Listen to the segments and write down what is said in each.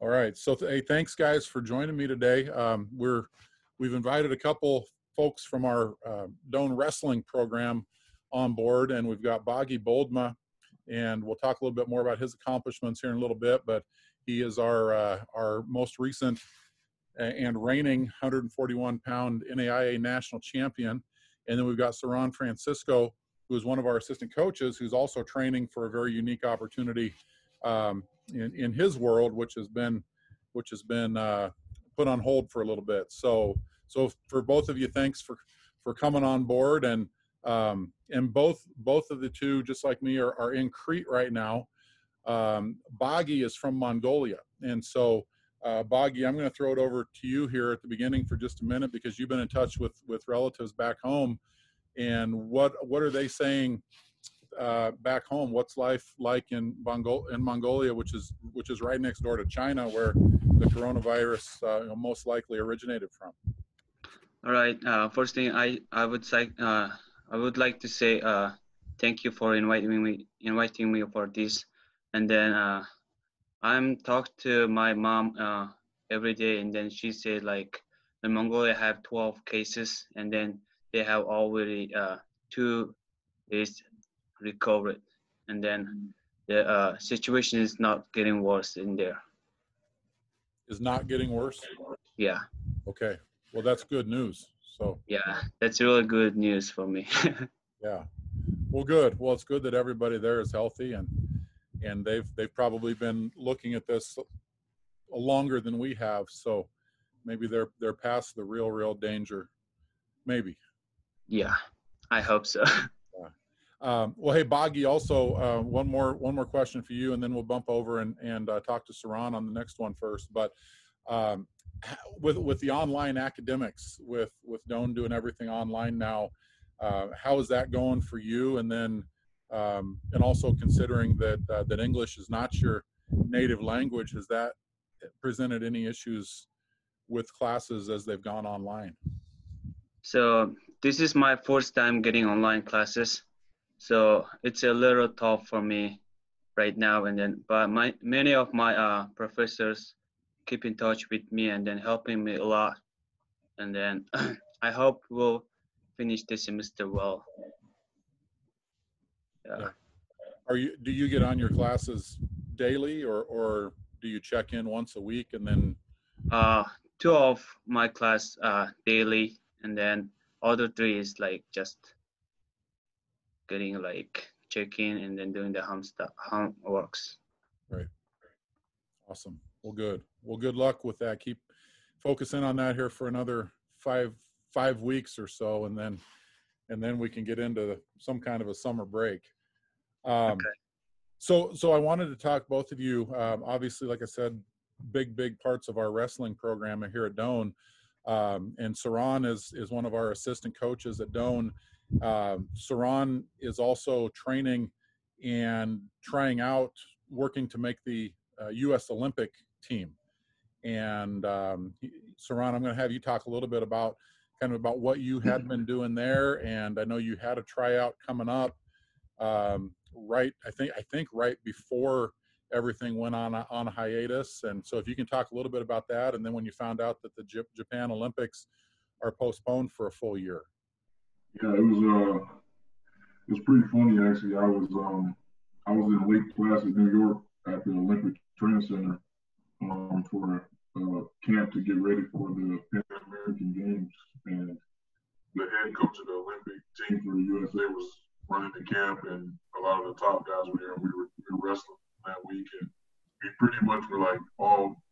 All right. So, hey, thanks guys for joining me today. We've invited a couple folks from our Doane Wrestling program on board, and we've got Baagii Boldmaa, and we'll talk a little bit more about his accomplishments here in a little bit. But he is our most recent and reigning 141-pound NAIA national champion. And then we've got Ceron Francisco, who is one of our assistant coaches, who's also training for a very unique opportunity in his world, which has been put on hold for a little bit. So for both of you, thanks for coming on board. And both of the two, just like me, are in Crete right now. Baagii is from Mongolia, and so Baagii, I'm going to throw it over to you here at the beginning for just a minute, because you've been in touch with relatives back home. And what are they saying back home? What's life like in Mongolia, which is right next door to China, where the coronavirus most likely originated from? All right. First thing, I would like to say thank you for inviting me for this. And then I'm talking to my mom every day, and then she said like in Mongolia have 12 cases, and then they have already 2 days recovered, and then the situation is not getting worse in there. Is not getting worse? Yeah. Okay. Well, that's good news. So yeah, that's really good news for me. Yeah. Well, good. Well, it's good that everybody there is healthy, and they've probably been looking at this longer than we have. So maybe they're past the real danger. Maybe. Yeah, I hope so. Well, hey, Baagii, also one more question for you, and then we'll bump over and talk to Ceron on the next one first. But with the online academics, with Doane doing everything online now, how is that going for you? And then and also considering that English is not your native language, has that presented any issues with classes as they've gone online? So this is my first time getting online classes, so it's a little tough for me right now. And then, but many of my professors keep in touch with me and then helping me a lot. And then I hope we'll finish this semester well. Yeah. Do you get on your classes daily, or do you check in once a week and then? 2 of my class daily, and then other 3 is like just getting like checking and then doing the homeworks. Right. Awesome. Well, good. Well, good luck with that. Keep focusing on that here for another five weeks or so, and then we can get into some kind of a summer break. Okay. So I wanted to talk, both of you, obviously, like I said, big parts of our wrestling program are here at Doane. And Ceron is one of our assistant coaches at Doane. Ceron is also training and trying out, working to make the U.S. Olympic team. And Ceron, I'm going to have you talk a little bit about what you had been doing there. And I know you had a tryout coming up, right? I think right before everything went on a hiatus. And so if you can talk a little bit about that, and then when you found out that the Japan Olympics are postponed for a full year. Yeah, it was pretty funny actually. I was in Lake Placid, New York, at the Olympic Training Center for a camp to get ready for the Pan American Games, and the head coach of the Olympic team for the USA was running the camp, and a lot of the top guys were there. And we were wrestling that week, and we pretty much were like all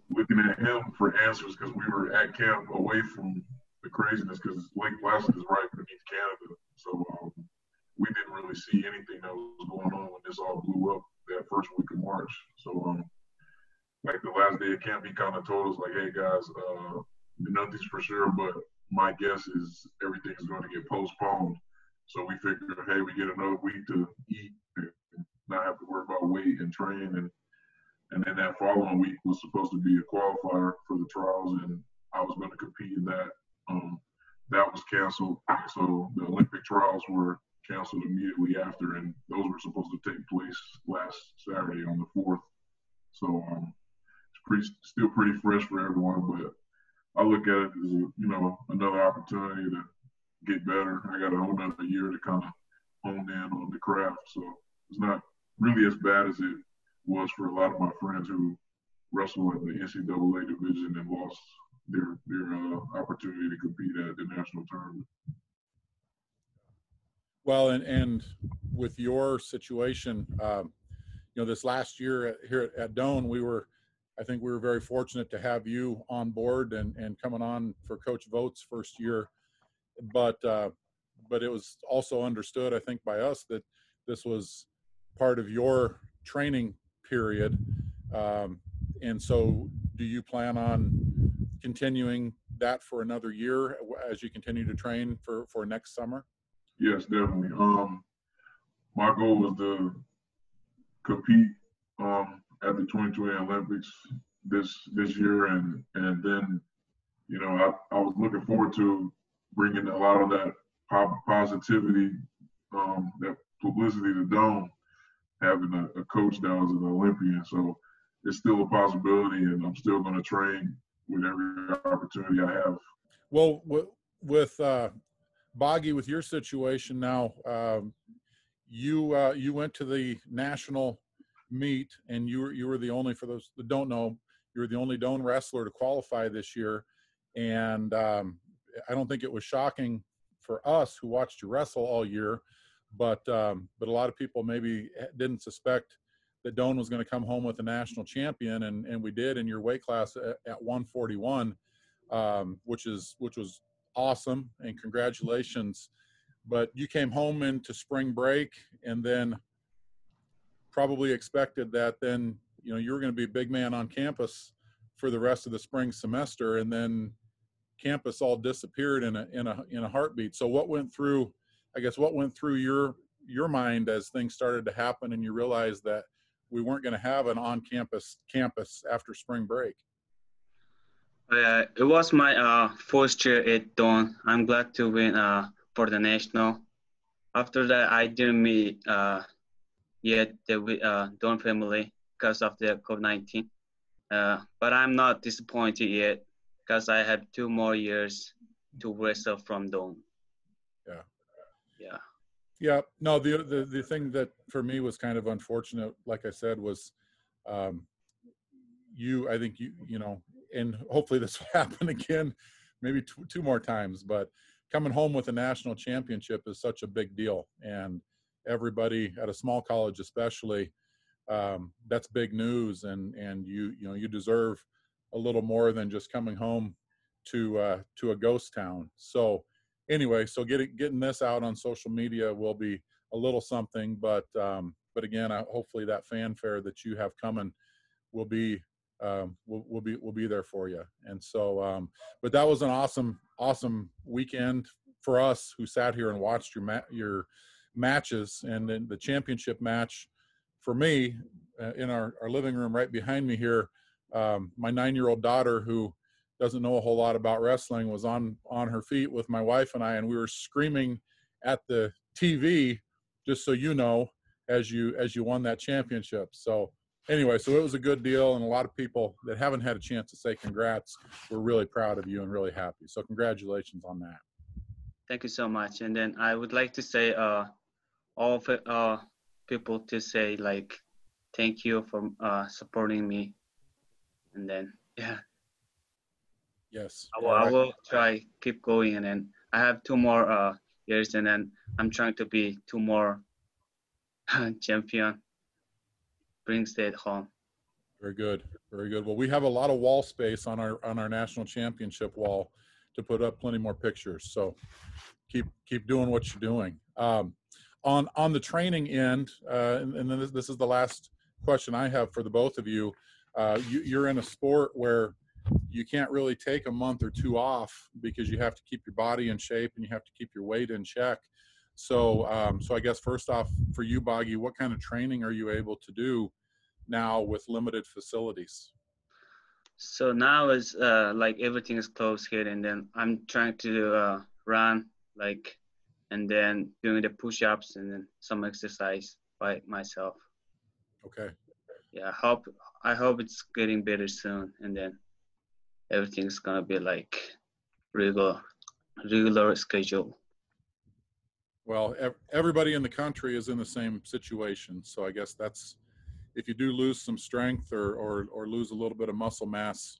looking at him for answers, because we were at camp away from the craziness, because Lake Placid is right beneath Canada. So we didn't really see anything that was going on when this all blew up that first week of March. So like the last day of camp, he kind of told us like, hey guys, nothing's for sure, but my guess is everything's going to get postponed. So we figured, hey, we get another week to eat and not have to worry about weight and train. And then that following week was supposed to be a qualifier for the trials, and I was going to compete in that. That was canceled. So the Olympic trials were canceled immediately after, and those were supposed to take place last Saturday on the 4th. So it's still pretty fresh for everyone. But I look at it as another opportunity to get better. I got a whole another year to kind of hone in on the craft, so it's not really as bad as it was for a lot of my friends who wrestle in the NCAA division and lost their opportunity to compete at the national tournament. Well, and with your situation, this last year here at Doane, I think we were very fortunate to have you on board and coming on for Coach Vogt's first year. But it was also understood, I think, by us that this was part of your training period. And so do you plan on continuing that for another year as you continue to train for next summer? Yes, definitely. My goal was to compete at the 2020 Olympics this year, and then I was looking forward to bringing a lot of that positivity, that publicity to Doane, having a coach that was an Olympian. So it's still a possibility, and I'm still going to train with every opportunity I have. Well, with Baagii, with your situation now, you went to the national meet, and you were the only, for those that don't know, you were the only Doane wrestler to qualify this year. And I don't think it was shocking for us who watched you wrestle all year, but a lot of people maybe didn't suspect that Doane was going to come home with a national champion, and we did in your weight class at 141, which was awesome, and congratulations. But you came home into spring break, and then probably expected that then you were going to be a big man on campus for the rest of the spring semester, and then campus all disappeared in a heartbeat. So what went through your mind as things started to happen and you realized that we weren't going to have an on-campus after spring break? It was my first year at Doane. I'm glad to win for the national. After that, I didn't meet yet the Doane family because of the COVID-19. But I'm not disappointed yet because I have 2 more years to wrestle from Doane. Yeah. No, the thing that for me was kind of unfortunate, like I said, was I think and hopefully this will happen again, maybe two more times, but coming home with a national championship is such a big deal. And everybody at a small college, especially, that's big news. And you deserve a little more than just coming home to a ghost town. So anyway, so getting this out on social media will be a little something, but again, hopefully that fanfare that you have coming will be there for you. And so, but that was an awesome weekend for us who sat here and watched your matches. And then the championship match for me in our living room right behind me here, my 9-year-old daughter, who doesn't know a whole lot about wrestling, was on her feet with my wife and I, and we were screaming at the TV, just so you know, as you won that championship. So anyway, so it was a good deal, and a lot of people that haven't had a chance to say congrats, we're really proud of you and really happy. So congratulations on that. Thank you so much. And then I would like to say all people to say thank you for supporting me. And then Yes, I will try keep going, and then I have 2 more years, and then I'm trying to be 2 more champion, bring state home. Very good. Well, we have a lot of wall space on our national championship wall to put up plenty more pictures. So keep doing what you're doing. On the training end, and then this is the last question I have for the both of you. You're in a sport where you can't really take a month or 2 off because you have to keep your body in shape and you have to keep your weight in check. So I guess first off, for you, Baagii, what kind of training are you able to do now with limited facilities? So now is everything is closed here, and then I'm trying to run and then doing the push-ups and then some exercise by myself. Okay. yeah, I hope it's getting better soon, and then everything's gonna be like regular schedule. Well, everybody in the country is in the same situation. So I guess that's, if you do lose some strength or lose a little bit of muscle mass,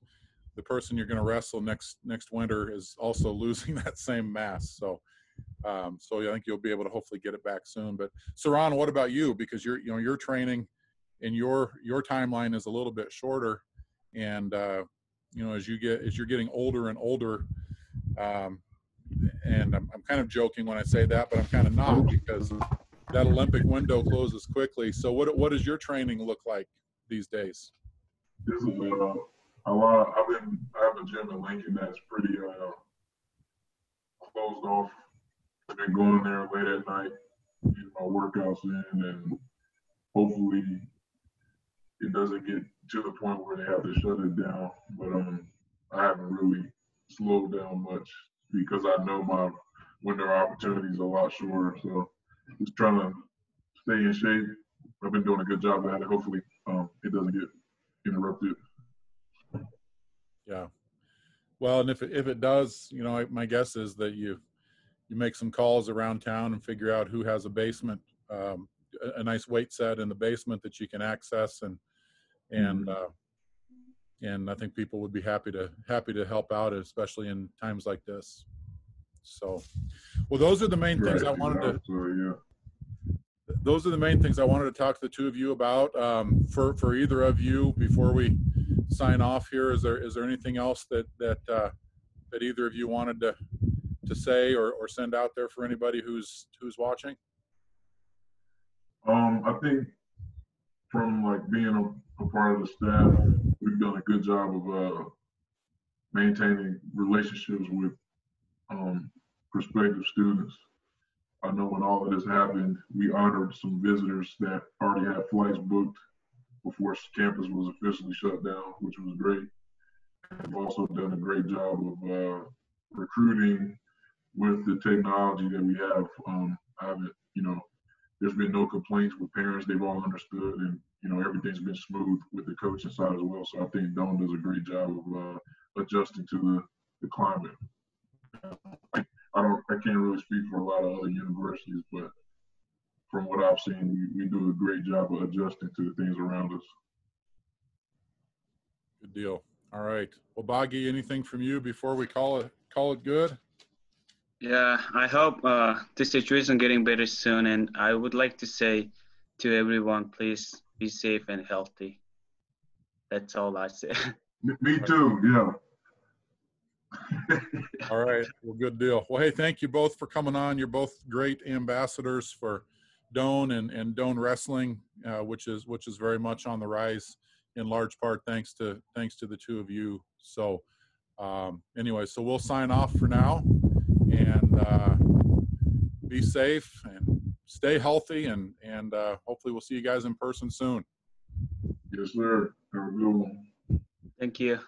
the person you're going to wrestle next winter is also losing that same mass. So so I think you'll be able to hopefully get it back soon. But Ceron, what about you? Because your training and your timeline is a little bit shorter, and as you're getting older and older, and I'm kind of joking when I say that, but I'm kind of not, because that Olympic window closes quickly. So what does your training look like these days? This is a lot. I have a gym in Lincoln that's pretty closed off. I've been going there late at night, getting my workouts in, and hopefully it doesn't get to the point where they have to shut it down. But I haven't really slowed down much because I know my winter opportunities are a lot shorter. So just trying to stay in shape. I've been doing a good job at it. Hopefully it doesn't get interrupted. Yeah. Well, and if it does, my guess is that you make some calls around town and figure out who has a basement, a nice weight set in the basement that you can access, and I think people would be happy to help out, especially in times like this. So, well, those are the main things I wanted to. Those are the main things I wanted to talk to the two of you about. For either of you, before we sign off here, is there anything else that either of you wanted to say or send out there for anybody who's watching? I think from like being a part of the staff, we've done a good job of maintaining relationships with prospective students. I know when all of this happened, we honored some visitors that already had flights booked before campus was officially shut down, which was great. We've also done a great job of recruiting with the technology that we have. I haven't, there's been no complaints with parents. They've all understood, and everything's been smooth with the coaching side as well. So I think Doane does a great job of adjusting to the climate. I can't really speak for a lot of other universities, but from what I've seen, we do a great job of adjusting to the things around us. Good deal. All right. Well, Baagii, anything from you before we call it good? Yeah, I hope the situation getting better soon, and I would like to say to everyone, please be safe and healthy. That's all I say. Me too. Yeah. All right. Well, good deal. Well, hey, thank you both for coming on. You're both great ambassadors for Doane and Doane Wrestling, which is very much on the rise, in large part thanks to the two of you. So anyway, so we'll sign off for now, and be safe and stay healthy, and hopefully we'll see you guys in person soon. Yes, sir. Have a good one. Thank you.